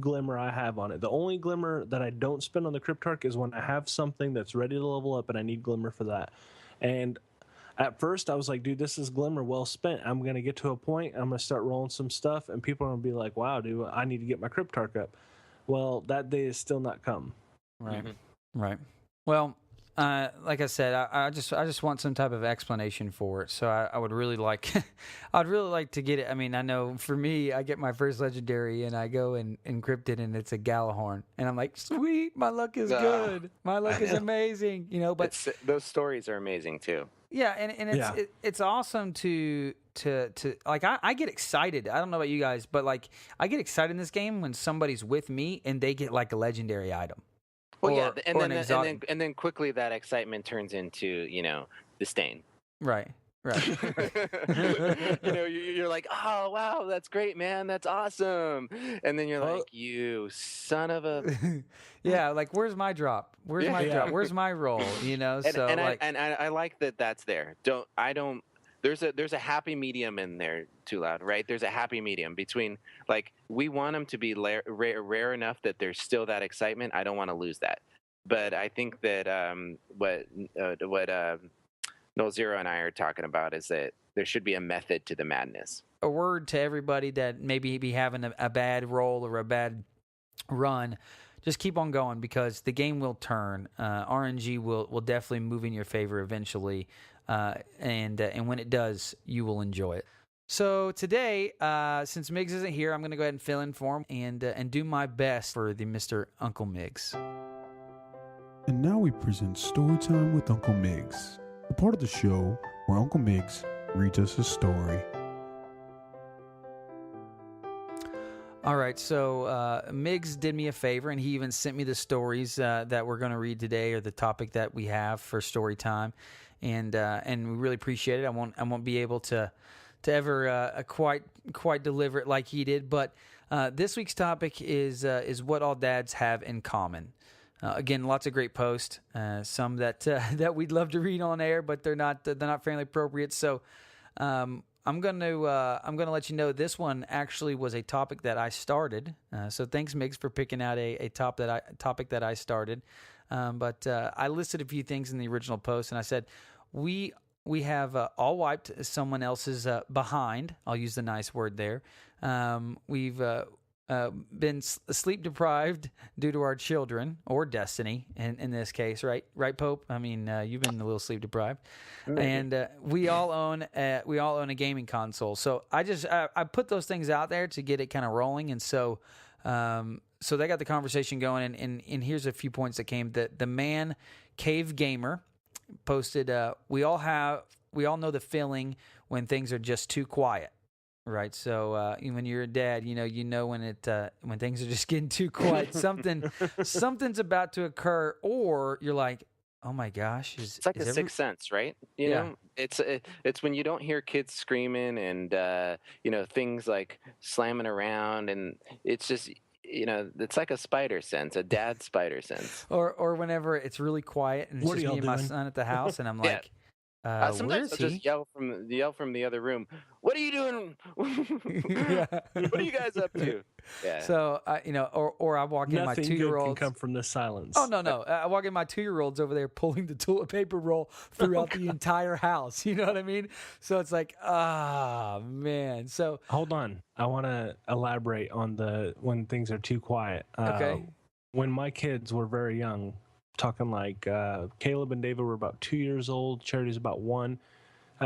C: Glimmer I have on it. The only Glimmer that I don't spend on the Cryptarch is when I have something that's ready to level up and I need Glimmer for that. And at first I was like, dude, this is Glimmer well spent. I'm going to get to a point, I'm going to start rolling some stuff, and people are going to be like, wow, dude, I need to get my Cryptarch up. Well, that day is still not come.
A: Right. Mm-hmm. Right. Well, like I said, I just want some type of explanation for it. So I would really like, I'd really like to get it. I mean, I know for me, I get my first legendary and I go and encrypt it, and it's a Galahorn, and I'm like, sweet, my luck is good, my luck is amazing, But
D: those stories are amazing too.
A: Yeah, and it's awesome to like I get excited. I don't know about you guys, but like I get excited in this game when somebody's with me and they get like a legendary item.
D: Well, and then quickly that excitement turns into disdain.
A: Right.
D: You're like, oh wow, that's great, man, that's awesome, and then you're like, you son of a.
A: Yeah, like where's my drop? Where's my drop? Where's my roll?
D: I like that that's there. There's a happy medium in there, Too Loud, right? There's a happy medium between, like, we want them to be rare enough that there's still that excitement. I don't want to lose that. But I think that what Nolxero and I are talking about is that there should be a method to the madness.
A: A word to everybody that maybe be having a bad roll or a bad run. Just keep on going, because the game will turn. RNG will definitely move in your favor eventually. And when it does, you will enjoy it. So today, since Migs isn't here, I'm going to go ahead and fill in for him and do my best for the Mr. Uncle Migs.
H: And now we present Storytime with Uncle Migs, the part of the show where Uncle Migs reads us a story.
A: All right, so Migs did me a favor, and he even sent me the stories that we're going to read today, or the topic that we have for story time, and we really appreciate it. I won't be able to ever quite deliver it like he did, but this week's topic is what all dads have in common. Again, lots of great posts, some that we'd love to read on air, but they're not family appropriate. So I'm gonna let you know this one actually was a topic that I started. So thanks, Migs, for picking out a topic that I started. But I listed a few things in the original post, and I said we have all wiped someone else's behind. I'll use the nice word there. We've been sleep deprived due to our children or destiny in this case, right, Pope? I mean, you've been a little sleep deprived, and we all own a gaming console. So I put those things out there to get it kind of rolling, and so they got the conversation going. And here's a few points that came. The Man Cave Gamer posted, we all know the feeling when things are just too quiet. Right, so when you're a dad, you know when things are just getting too quiet, something's about to occur, or you're like, oh my gosh,
D: it's like a sixth sense, right? You know, it's when you don't hear kids screaming and things like slamming around, and it's just it's like a spider sense, a dad spider sense,
A: or whenever it's really quiet and it's just me and my son at the house, and I'm like. Where
D: Sometimes
A: is
D: I'll
A: he?
D: just yell from the other room. What are you doing?
A: Yeah.
D: What are you guys up to? Yeah.
A: So, or I walk in my
C: Nothing good can
A: 2-year-olds.
C: come from the silence.
A: Oh, no. I walk in my 2-year-olds over there pulling the toilet paper roll throughout the entire house. You know what I mean? So it's like, man. So
C: Hold on. I want to elaborate on when things are too quiet.
A: Okay.
C: When my kids were very young, talking like Caleb and David were about 2 years old. Charity's about 1.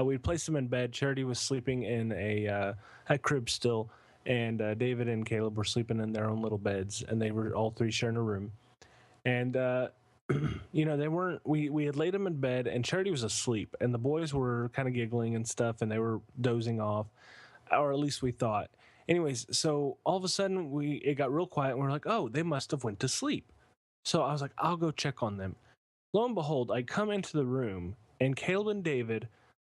C: We'd place them in bed. Charity was sleeping in a crib still, and David and Caleb were sleeping in their own little beds, and they were all 3 sharing a room. And they weren't. We had laid them in bed, and Charity was asleep, and the boys were kind of giggling and stuff, and they were dozing off, or at least we thought. Anyways, so all of a sudden it got real quiet, and we're like, oh, they must have went to sleep. So I was like, I'll go check on them. Lo and behold, I come into the room, and Caleb and David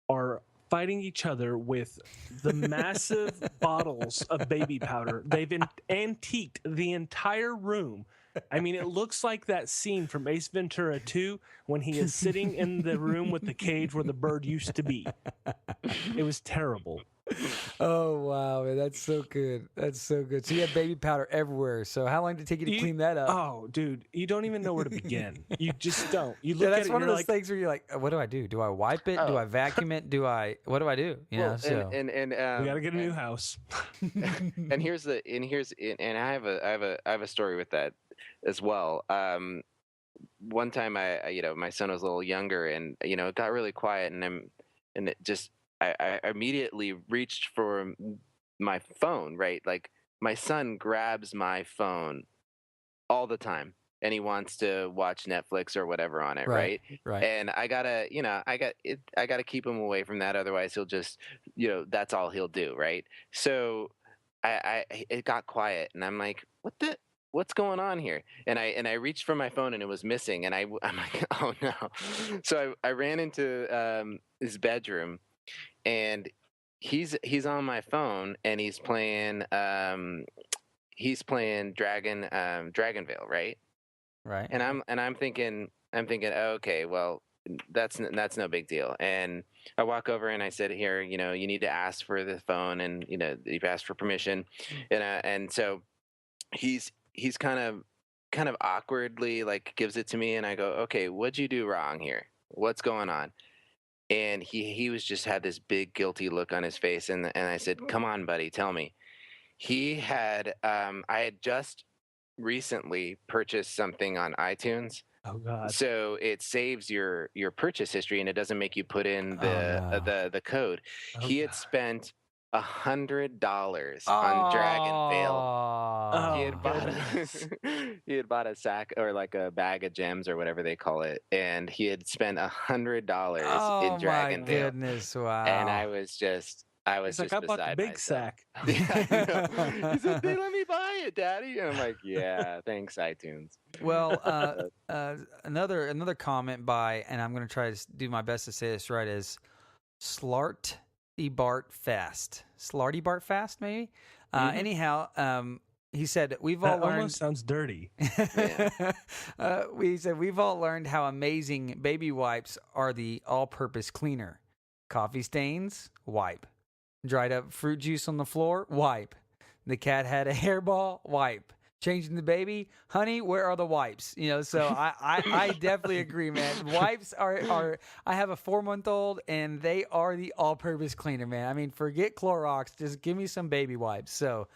C: are fighting each other with the massive bottles of baby powder. They've antiqued the entire room. I mean, it looks like that scene from Ace Ventura 2 when he is sitting in the room with the cage where the bird used to be. It was terrible.
A: Oh, wow, man. That's so good. That's so good. So you have baby powder everywhere. So how long did it take you to clean that up?
C: Oh, dude, you don't even know where to begin. You just don't. You look
A: That's
C: at it,
A: one of those
C: like,
A: things where you're like, what do I do? Do I wipe it? Do I vacuum it? What do I do? You know, so.
C: we got to get a new house.
D: And I have a story with that as well. One time my son was a little younger, and it got really quiet, I immediately reached for my phone, right? Like, my son grabs my phone all the time, and he wants to watch Netflix or whatever on it, right?
A: Right.
D: And I gotta keep him away from that. Otherwise, he'll just, that's all he'll do, right? So it got quiet, and I'm like, what's going on here? And I reached for my phone, and it was missing, and I'm like, oh no. So I ran into his bedroom, and he's on my phone, and he's playing Dragonvale, right?
A: Right.
D: And I'm thinking, okay, well, that's no big deal. And I walk over and I said, here, you need to ask for the phone, and you've asked for permission, and so he's kind of awkwardly, like, gives it to me, and I go, okay, what'd you do wrong here? What's going on? And he was just had this big guilty look on his face, and I said, come on, buddy, tell me. He had I had just recently purchased something on iTunes.
C: Oh God!
D: So it saves your purchase history, and it doesn't make you put in the code. He had spent $100 on Dragonvale. He had bought a sack, or like a bag of gems, or whatever they call it, and he had spent $100 in Dragonvale.
A: Oh my goodness! Wow.
D: And I was just
C: like, I bought the big
D: myself.
C: sack.
D: Yeah, I know. He said, "They let me buy it, Daddy," and I'm like, "Yeah, thanks, iTunes."
A: Well, another comment by, and I'm going to try to do my best to say this right, is Slarty Bart Fast, maybe. Anyhow, he said we've all
C: That
A: learned.
C: almost sounds dirty.
A: We said we've all learned how amazing baby wipes are. The all-purpose cleaner. Coffee stains, wipe. Dried up fruit juice on the floor, wipe. The cat had a hairball, wipe. Changing the baby, honey, where are the wipes? So I definitely agree, man. Wipes are I have a 4-month-old, and they are the all-purpose cleaner, man. I mean, forget Clorox, just give me some baby wipes. So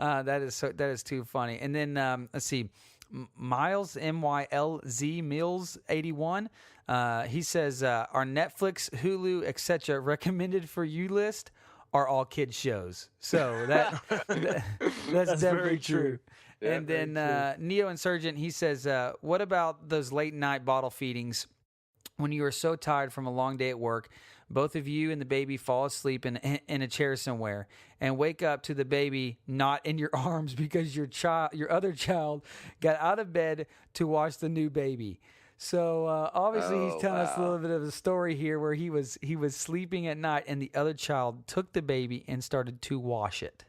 A: that is too funny. And then let's see, Miles MYLZ Mills 81. He says our Netflix, Hulu, etc. recommended for you list are all kids shows. So that's definitely true.
D: Yeah,
A: and then Neo Insurgent, he says, what about those late night bottle feedings when you are so tired from a long day at work? Both of you and the baby fall asleep in a chair somewhere and wake up to the baby not in your arms because your other child got out of bed to watch the new baby. So obviously he's telling us a little bit of a story here where he was sleeping at night, and the other child took the baby and started to wash it.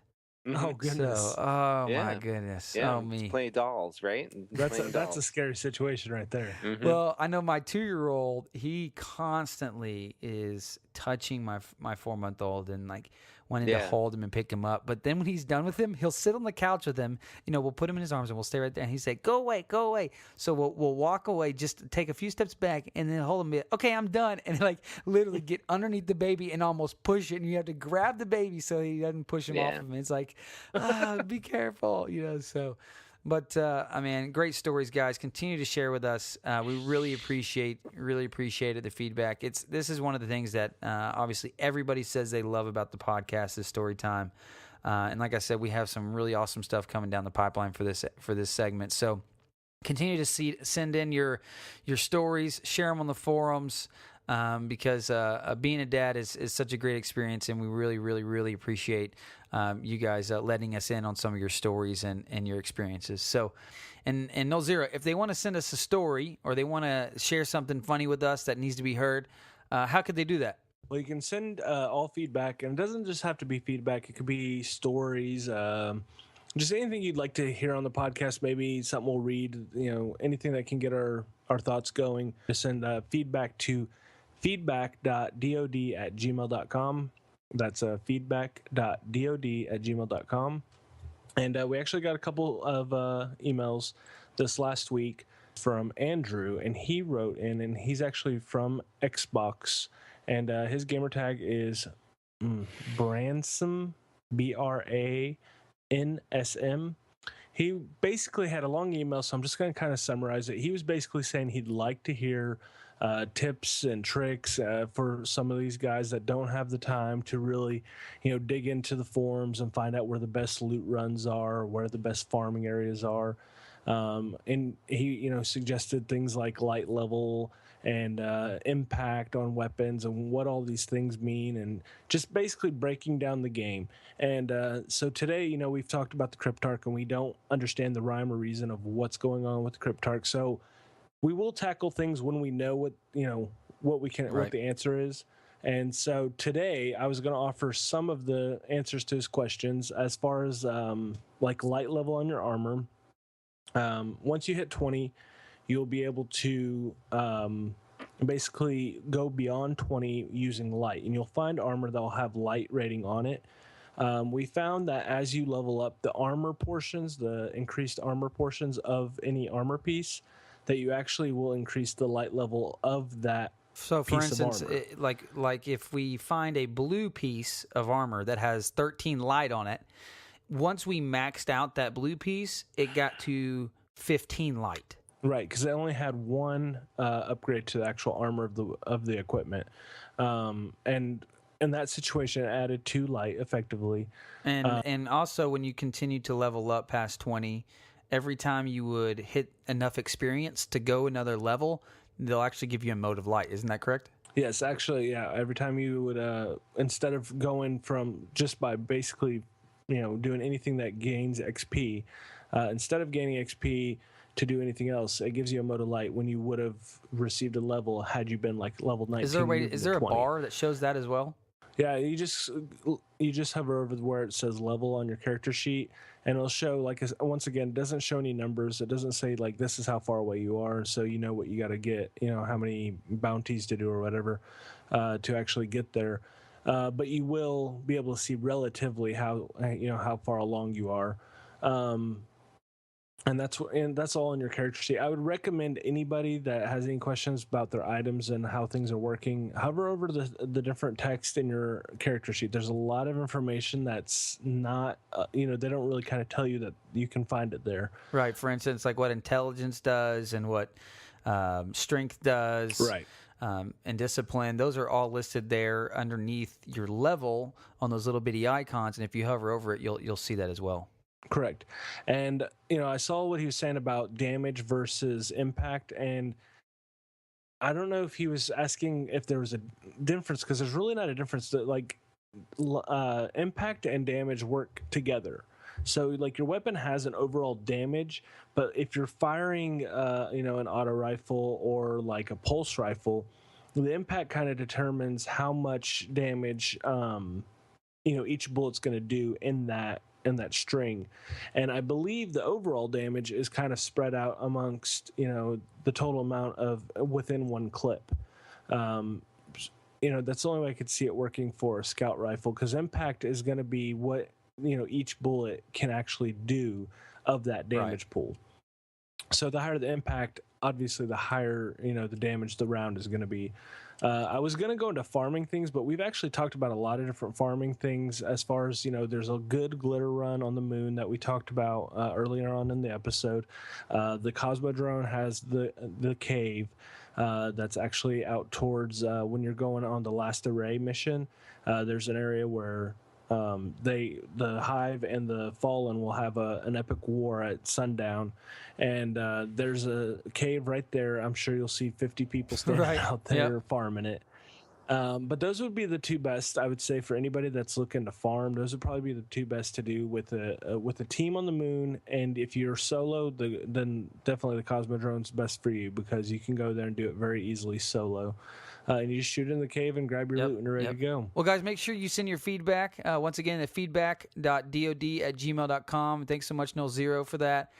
C: Oh goodness.
A: So, oh
D: Yeah.
A: my goodness.
D: Yeah,
A: Oh me.
D: play dolls, right?
C: That's
D: Playing
C: a
D: dolls.
C: scary situation right there.
D: Mhm.
A: Well, I know my 2-year-old, he constantly is touching my 4-month-old and like wanting to
D: Yeah.
A: hold him and pick him up. But then when he's done with him, he'll sit on the couch with him. You know, we'll put him in his arms and we'll stay right there. And he'll say, "Go away, go away." So we'll walk away, just take a few steps back, and then hold him. Be, "Okay, I'm done." And like literally get underneath the baby and almost push it. And you have to grab the baby so he doesn't push him off
D: Yeah.
A: of him. It's like, be careful, you know. So. But I mean, great stories, guys. Continue to share with us. We really appreciate the feedback. This is one of the things that obviously everybody says they love about the podcast is story time. And like I said, we have some really awesome stuff coming down the pipeline for this segment. So continue to send in your stories, share them on the forums. Because being a dad is such a great experience, and we really, really, really appreciate you guys letting us in on some of your stories and your experiences. So, and Nolxero, if they want to send us a story or they want to share something funny with us that needs to be heard, how could they do that?
C: Well, you can send all feedback, and it doesn't just have to be feedback. It could be stories, just anything you'd like to hear on the podcast. Maybe something we'll read. You know, anything that can get our thoughts going. Just send feedback to feedback.dod@gmail.com. That's feedback.dod@gmail.com. And we actually got a couple of emails this last week from Andrew, and he wrote in, and he's actually from Xbox, and his gamer tag is Bransum, BRANSM. He basically had a long email, so I'm just going to kind of summarize it. He was basically saying he'd like to hear tips and tricks for some of these guys that don't have the time to really, dig into the forums and find out where the best loot runs are, where the best farming areas are. And he, suggested things like light level and impact on weapons and what all these things mean, and just basically breaking down the game. And so today, we've talked about the Cryptarch, and we don't understand the rhyme or reason of what's going on with the Cryptarch. So we will tackle things when we know what the answer is. And so today I was going to offer some of the answers to his questions as far as like light level on your armor. Once you hit 20, you'll be able to basically go beyond 20 using light, and you'll find armor that will have light rating on it. We found that as you level up the armor portions, the increased armor portions of any armor piece, that you actually will increase the light level of that.
A: So, for instance, like if we find a blue piece of armor that has 13 light on it, once we maxed out that blue piece, it got to 15 light.
C: Right, because it only had one upgrade to the actual armor of the equipment, and in that situation, it added 2 light effectively.
A: And also, when you continue to level up past 20, every time you would hit enough experience to go another level, they'll actually give you a mode of light. Isn't that correct?
C: Yes, actually, yeah. Every time you would, instead of going from just by basically, doing anything that gains XP, instead of gaining XP to do anything else, it gives you a mode of light when you would have received a level had you been like level 19.
A: Is there a bar that shows that as well?
C: Yeah, you just hover over where it says level on your character sheet, and it'll show, like, once again, it doesn't show any numbers. It doesn't say like this is how far away you are, so you know what you got to get, how many bounties to do or whatever to actually get there. But you will be able to see relatively how far along you are. And that's all in your character sheet. I would recommend anybody that has any questions about their items and how things are working, hover over the different text in your character sheet. There's a lot of information that's not, they don't really kind of tell you that you can find it there.
A: Right. For instance, like what intelligence does and what strength does.
C: Right.
A: And discipline. Those are all listed there underneath your level on those little bitty icons. And if you hover over it, you'll see that as well.
C: Correct. And, I saw what he was saying about damage versus impact, and I don't know if he was asking if there was a difference, because there's really not a difference. Like, impact and damage work together. So, like, your weapon has an overall damage, but if you're firing, an auto rifle or like a pulse rifle, the impact kind of determines how much damage, each bullet's going to do in that string. And I believe the overall damage is kind of spread out amongst, the total amount of within one clip. That's the only way I could see it working for a scout rifle, because impact is going to be what, each bullet can actually do of that damage pool. So the higher the impact, obviously the higher, the damage the round is going to be. I was going to go into farming things, but we've actually talked about a lot of different farming things as far as, there's a good glitter run on the moon that we talked about earlier on in the episode. The Cosmodrome has the cave that's actually out towards when you're going on the Last Array mission. There's an area where the Hive and the Fallen will have an epic war at sundown, and there's a cave right there. I'm sure you'll see 50 people standing out there farming it. But those would be the two best, I would say, for anybody that's looking to farm. Those would probably be the two best to do with a team on the moon. And if you're solo, then definitely the Cosmodrome's best for you, because you can go there and do it very easily solo. And you just shoot in the cave and grab your loot and you're ready to go.
A: Well, guys, make sure you send your feedback. Once again, at feedback.dod@gmail.com. Thanks so much, Nolxero, for that.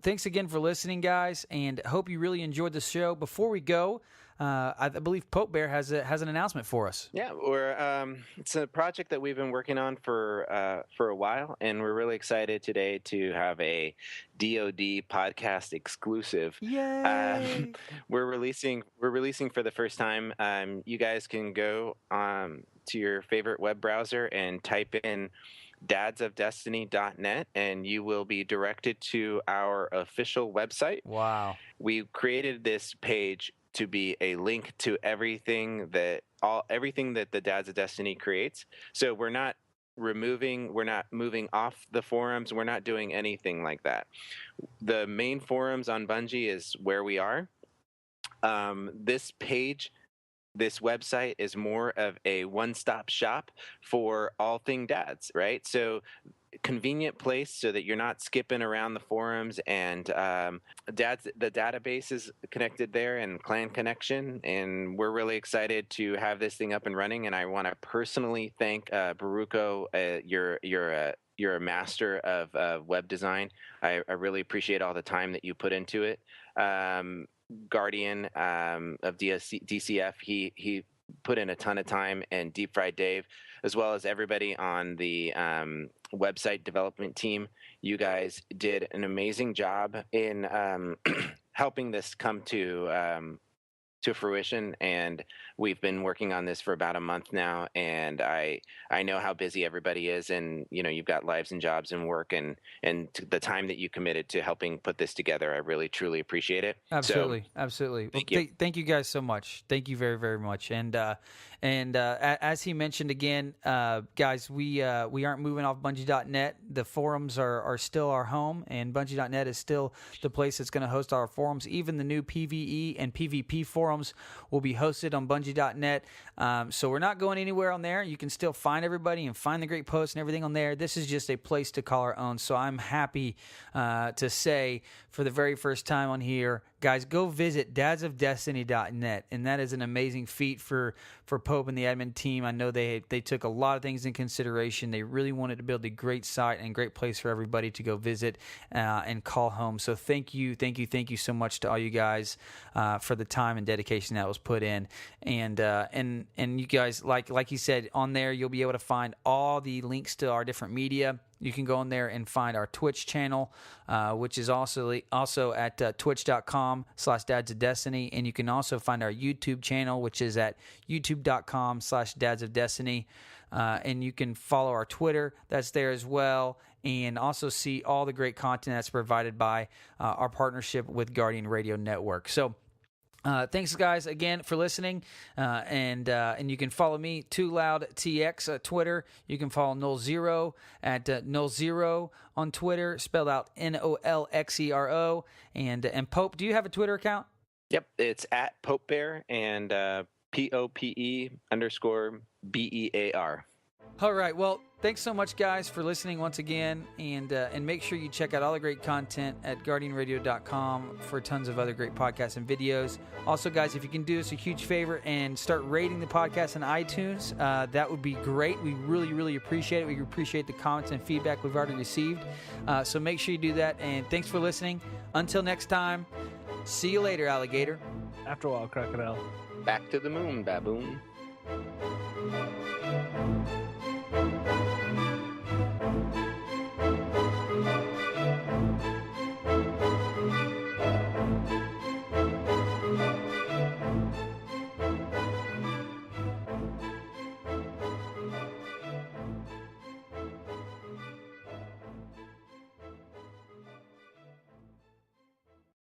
A: Thanks again for listening, guys, and hope you really enjoyed the show. Before we go, I believe POPEBEAR has an announcement for us.
D: Yeah, it's a project that we've been working on for a while, and we're really excited today to have a DoD Podcast exclusive.
A: Yay!
D: We're releasing for the first time. You guys can go to your favorite web browser and type in dadsofdestiny.net, and you will be directed to our official website.
A: Wow.
D: We created this page to be a link to everything that the Dads of Destiny creates. So we're not moving off the forums. We're not doing anything like that. The main forums on Bungie is where we are. This page, this website is more of a one-stop shop for all thing dads, right? So convenient place so that you're not skipping around the forums, and the database is connected there, and clan connection, and we're really excited to have this thing up and running. And I want to personally thank Baruko. You're a master of web design. I really appreciate all the time that you put into it. Guardian of DCF, he put in a ton of time, and Deep Fried Dave, as well as everybody on the website development team. You guys did an amazing job in helping this come to fruition, and we've been working on this for about a month now, and I know how busy everybody is, and you've got lives and jobs and work, and the time that you committed to helping put this together, I really truly appreciate it.
A: Absolutely.
D: Thank you.
A: Thank you guys so much. Thank you very, very much. And as he mentioned again, guys, we aren't moving off Bungie.net. The forums are still our home, and Bungie.net is still the place that's going to host our forums. Even the new PvE and PvP forums will be hosted on Bungie.net. So we're not going anywhere on there. You can still find everybody and find the great posts and everything on there. This is just a place to call our own. So I'm happy to say, for the very first time on here, guys, go visit dadsofdestiny.net, and that is an amazing feat for Pope and the admin team. I know they took a lot of things in consideration. They really wanted to build a great site and great place for everybody to go visit and call home. So thank you so much to all you guys for the time and dedication that was put in. And you guys, like he said, on there you'll be able to find all the links to our different media. You can go in there and find our Twitch channel, which is also at twitch.com/dadsofdestiny. And you can also find our YouTube channel, which is at youtube.com/dadsofdestiny. And you can follow our Twitter. That's there as well. And also see all the great content that's provided by our partnership with Guardian Radio Network. So thanks, guys, again for listening, and you can follow me, TwoLoudtx, Twitter. You can follow Nolxero at Nolxero on Twitter, spelled out Nolxero. And Pope, do you have a Twitter account?
D: Yep, it's at POPEBEAR and POPE_BEAR.
A: All right. Well, thanks so much, guys, for listening once again. And make sure you check out all the great content at guardianradio.com for tons of other great podcasts and videos. Also, guys, if you can do us a huge favor and start rating the podcast on iTunes, that would be great. We really, really appreciate it. We appreciate the comments and feedback we've already received. So make sure you do that. And thanks for listening. Until next time, see you later, alligator.
C: After a while, crocodile.
D: Back to the moon, baboon.